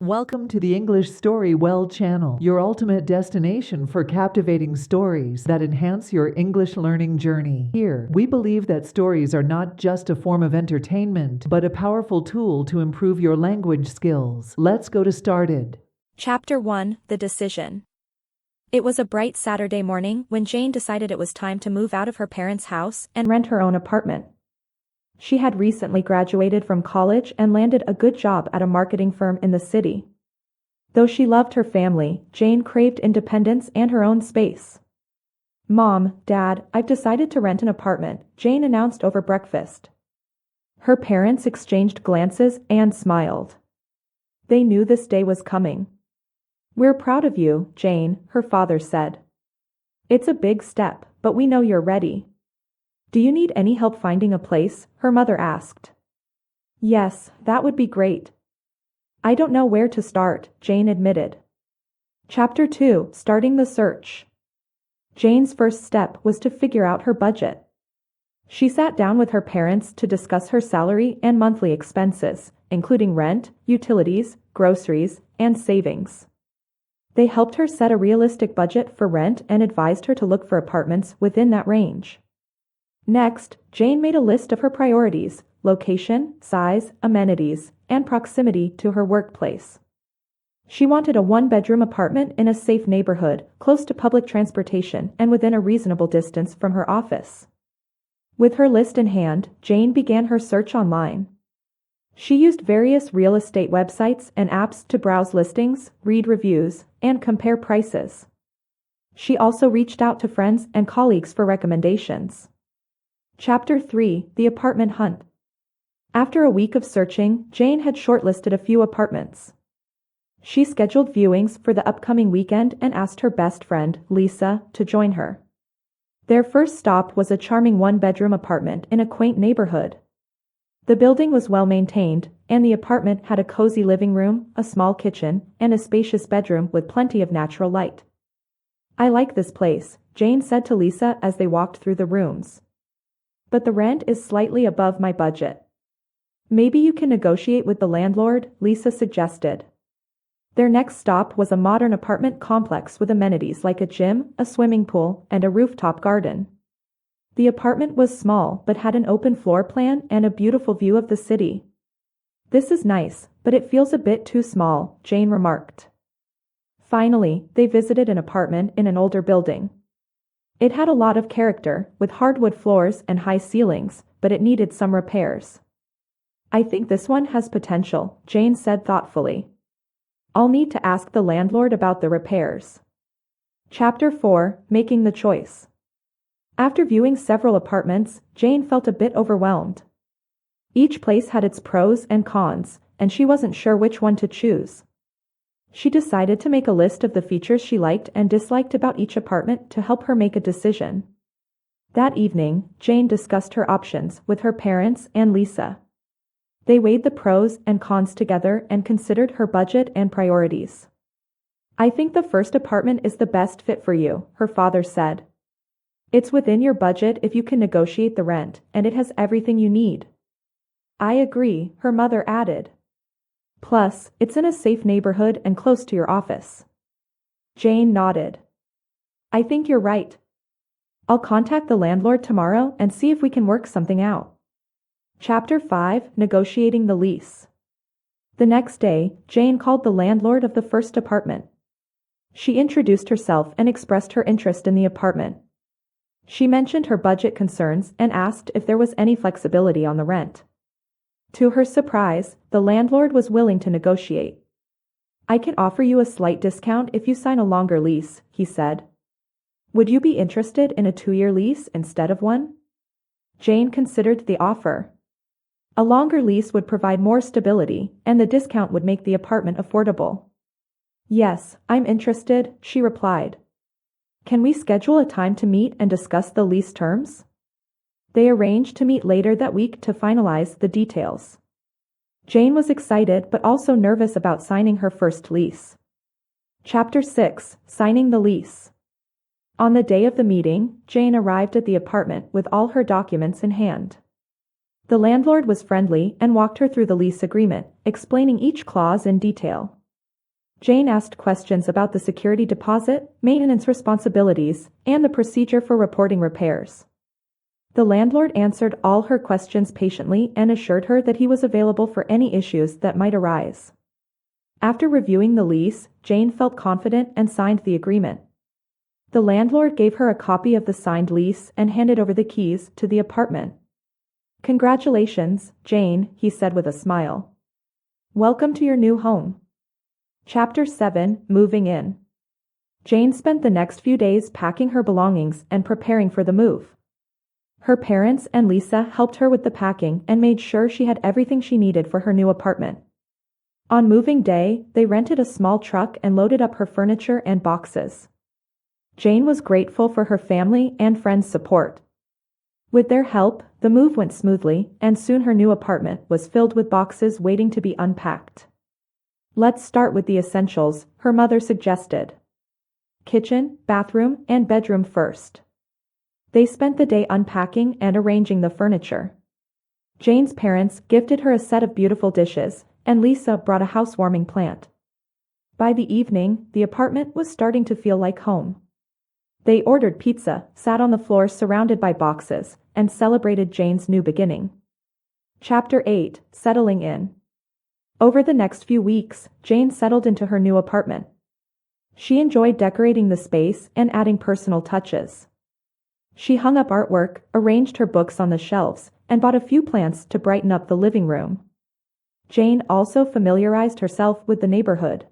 Welcome to the Englishstorywell channel, your ultimate destination for captivating stories that enhance your English learning journey. Here, we believe that stories are not just a form of entertainment, but a powerful tool to improve your language skills. Let's go to started. Chapter 1: The Decision. It was a bright Saturday morning when Jane decided it was time to move out of her parents' house and rent her own apartment. She had recently graduated from college and landed a good job at a marketing firm in the city. Though she loved her family, Jane craved independence and her own space. "Mom, Dad, I've decided to rent an apartment," Jane announced over breakfast. Her parents exchanged glances and smiled. They knew this day was coming. "We're proud of you, Jane," her father said. "It's a big step, but we know you're ready." "Do you need any help finding a place?" her mother asked. "Yes, that would be great." "I don't know where to start," Jane admitted. Chapter 2: Starting the Search. Jane's first step was to figure out her budget. She sat down with her parents to discuss her salary and monthly expenses, including rent, utilities, groceries, and savings. They helped her set a realistic budget for rent and advised her to look for apartments within that range. Next, Jane made a list of her priorities: location, size, amenities, and proximity to her workplace. She wanted a one-bedroom apartment in a safe neighborhood, close to public transportation and within a reasonable distance from her office. With her list in hand, Jane began her search online. She used various real estate websites and apps to browse listings, read reviews, and compare prices. She also reached out to friends and colleagues for recommendations. Chapter 3: The Apartment Hunt. After a week of searching, Jane had shortlisted a few apartments. She scheduled viewings for the upcoming weekend and asked her best friend, Lisa, to join her. Their first stop was a charming one-bedroom apartment in a quaint neighborhood. The building was well maintained, and the apartment had a cozy living room, a small kitchen, and a spacious bedroom with plenty of natural light. "I like this place," Jane said to Lisa as they walked through the rooms. "But the rent is slightly above my budget." "Maybe you can negotiate with the landlord," Lisa suggested. Their next stop was a modern apartment complex with amenities like a gym, a swimming pool, and a rooftop garden. The apartment was small but had an open floor plan and a beautiful view of the city. "This is nice, but it feels a bit too small," Jane remarked. Finally, they visited an apartment in an older building. It had a lot of character, with hardwood floors and high ceilings, but it needed some repairs. "I think this one has potential," Jane said thoughtfully. "I'll need to ask the landlord about the repairs." Chapter 4: Making the Choice. After viewing several apartments, Jane felt a bit overwhelmed. Each place had its pros and cons, and she wasn't sure which one to choose. She decided to make a list of the features she liked and disliked about each apartment to help her make a decision. That evening, Jane discussed her options with her parents and Lisa. They weighed the pros and cons together and considered her budget and priorities. "I think the first apartment is the best fit for you," her father said. "It's within your budget if you can negotiate the rent, and it has everything you need." "I agree," her mother added. "Plus, it's in a safe neighborhood and close to your office." Jane nodded. "I think you're right. I'll contact the landlord tomorrow and see if we can work something out." Chapter 5: Negotiating the Lease. The next day, Jane called the landlord of the first apartment. She introduced herself and expressed her interest in the apartment. She mentioned her budget concerns and asked if there was any flexibility on the rent. To her surprise, the landlord was willing to negotiate. "I can offer you a slight discount if you sign a longer lease," he said. "Would you be interested in a 2-year lease instead of one?" Jane considered the offer. A longer lease would provide more stability, and the discount would make the apartment affordable. "Yes, I'm interested," she replied. "Can we schedule a time to meet and discuss the lease terms?" They arranged to meet later that week to finalize the details. Jane was excited but also nervous about signing her first lease. Chapter 6: Signing the Lease. On the day of the meeting, Jane arrived at the apartment with all her documents in hand. The landlord was friendly and walked her through the lease agreement, explaining each clause in detail. Jane asked questions about the security deposit, maintenance responsibilities, and the procedure for reporting repairs. The landlord answered all her questions patiently and assured her that he was available for any issues that might arise. After reviewing the lease, Jane felt confident and signed the agreement. The landlord gave her a copy of the signed lease and handed over the keys to the apartment. "Congratulations, Jane," he said with a smile. "Welcome to your new home." Chapter 7: Moving In. Jane spent the next few days packing her belongings and preparing for the move. Her parents and Lisa helped her with the packing and made sure she had everything she needed for her new apartment. On moving day, they rented a small truck and loaded up her furniture and boxes. Jane was grateful for her family and friends' support. With their help, the move went smoothly, and soon her new apartment was filled with boxes waiting to be unpacked. "Let's start with the essentials," her mother suggested. "Kitchen, bathroom, and bedroom first." They spent the day unpacking and arranging the furniture. Jane's parents gifted her a set of beautiful dishes, and Lisa brought a housewarming plant. By the evening, the apartment was starting to feel like home. They ordered pizza, sat on the floor surrounded by boxes, and celebrated Jane's new beginning. Chapter 8: Settling In. Over the next few weeks, Jane settled into her new apartment. She enjoyed decorating the space and adding personal touches. She hung up artwork, arranged her books on the shelves, and bought a few plants to brighten up the living room. Jane also familiarized herself with the neighborhood.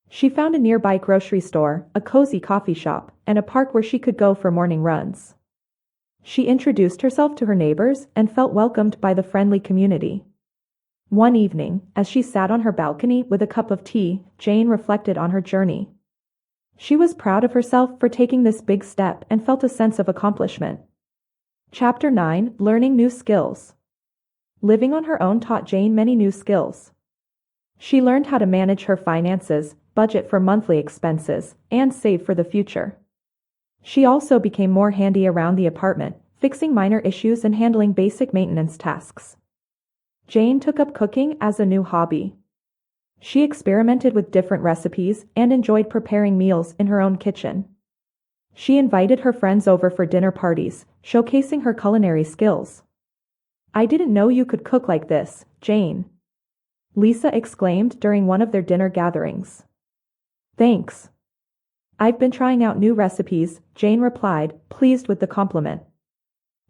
She found a nearby grocery store, a cozy coffee shop, and a park where she could go for morning runs. She introduced herself to her neighbors and felt welcomed by the friendly community. One evening, as she sat on her balcony with a cup of tea, Jane reflected on her journey. She was proud of herself for taking this big step and felt a sense of accomplishment. Chapter 9: Learning New Skills. Living on her own taught Jane many new skills. She learned how to manage her finances, budget for monthly expenses, and save for the future. She also became more handy around the apartment, fixing minor issues and handling basic maintenance tasks. Jane took up cooking as a new hobby. She experimented with different recipes and enjoyed preparing meals in her own kitchen. She invited her friends over for dinner parties, showcasing her culinary skills. "I didn't know you could cook like this, Jane," Lisa exclaimed during one of their dinner gatherings. "Thanks. I've been trying out new recipes," Jane replied, pleased with the compliment.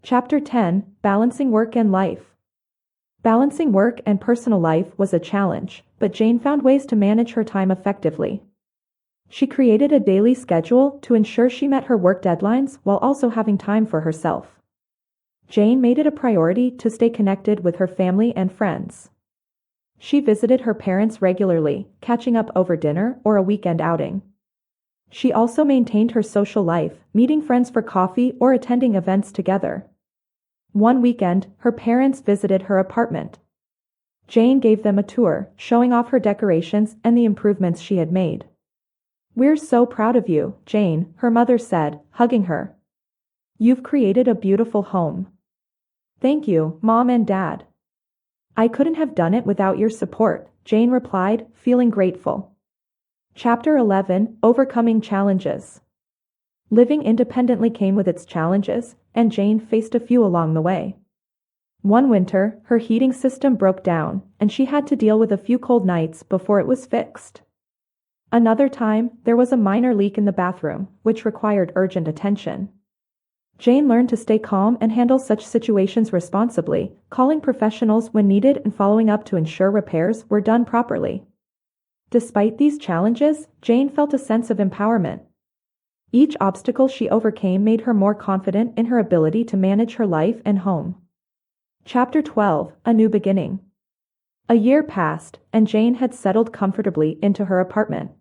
Chapter 10: Balancing Work and Life. Balancing work and personal life was a challenge, but Jane found ways to manage her time effectively. She created a daily schedule to ensure she met her work deadlines while also having time for herself. Jane made it a priority to stay connected with her family and friends. She visited her parents regularly, catching up over dinner or a weekend outing. She also maintained her social life, meeting friends for coffee or attending events together. One weekend, her parents visited her apartment. Jane gave them a tour, showing off her decorations and the improvements she had made. "We're so proud of you, Jane," her mother said, hugging her. "You've created a beautiful home." "Thank you, Mom and Dad. I couldn't have done it without your support," Jane replied, feeling grateful. Chapter 11: Overcoming Challenges. Living independently came with its challenges, and Jane faced a few along the way. One winter, her heating system broke down, and she had to deal with a few cold nights before it was fixed. Another time, there was a minor leak in the bathroom, which required urgent attention. Jane learned to stay calm and handle such situations responsibly, calling professionals when needed and following up to ensure repairs were done properly. Despite these challenges, Jane felt a sense of empowerment. Each obstacle she overcame made her more confident in her ability to manage her life and home. Chapter 12: A New Beginning. A year passed, and Jane had settled comfortably into her apartment.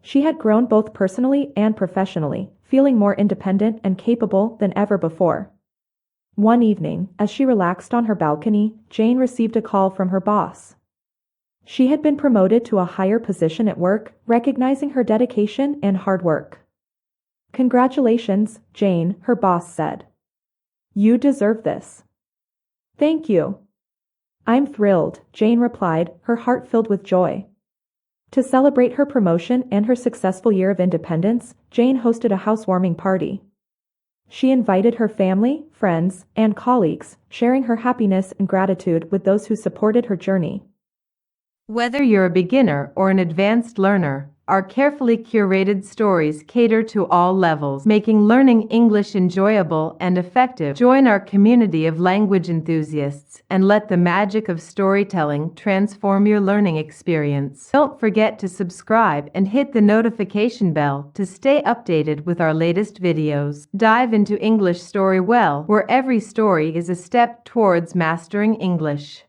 She had grown both personally and professionally, feeling more independent and capable than ever before. One evening, as she relaxed on her balcony, Jane received a call from her boss. She had been promoted to a higher position at work, recognizing her dedication and hard work. "Congratulations, Jane," her boss said. "You deserve this." "Thank you." "I'm thrilled," Jane replied, her heart filled with joy. To celebrate her promotion and her successful year of independence, Jane hosted a housewarming party. She invited her family, friends, and colleagues, sharing her happiness and gratitude with those who supported her journey. Whether you're a beginner or an advanced learner, our carefully curated stories cater to all levels, making learning English enjoyable and effective. Join our community of language enthusiasts and let the magic of storytelling transform your learning experience. Don't forget to subscribe and hit the notification bell to stay updated with our latest videos. Dive into Englishstorywell, where every story is a step towards mastering English.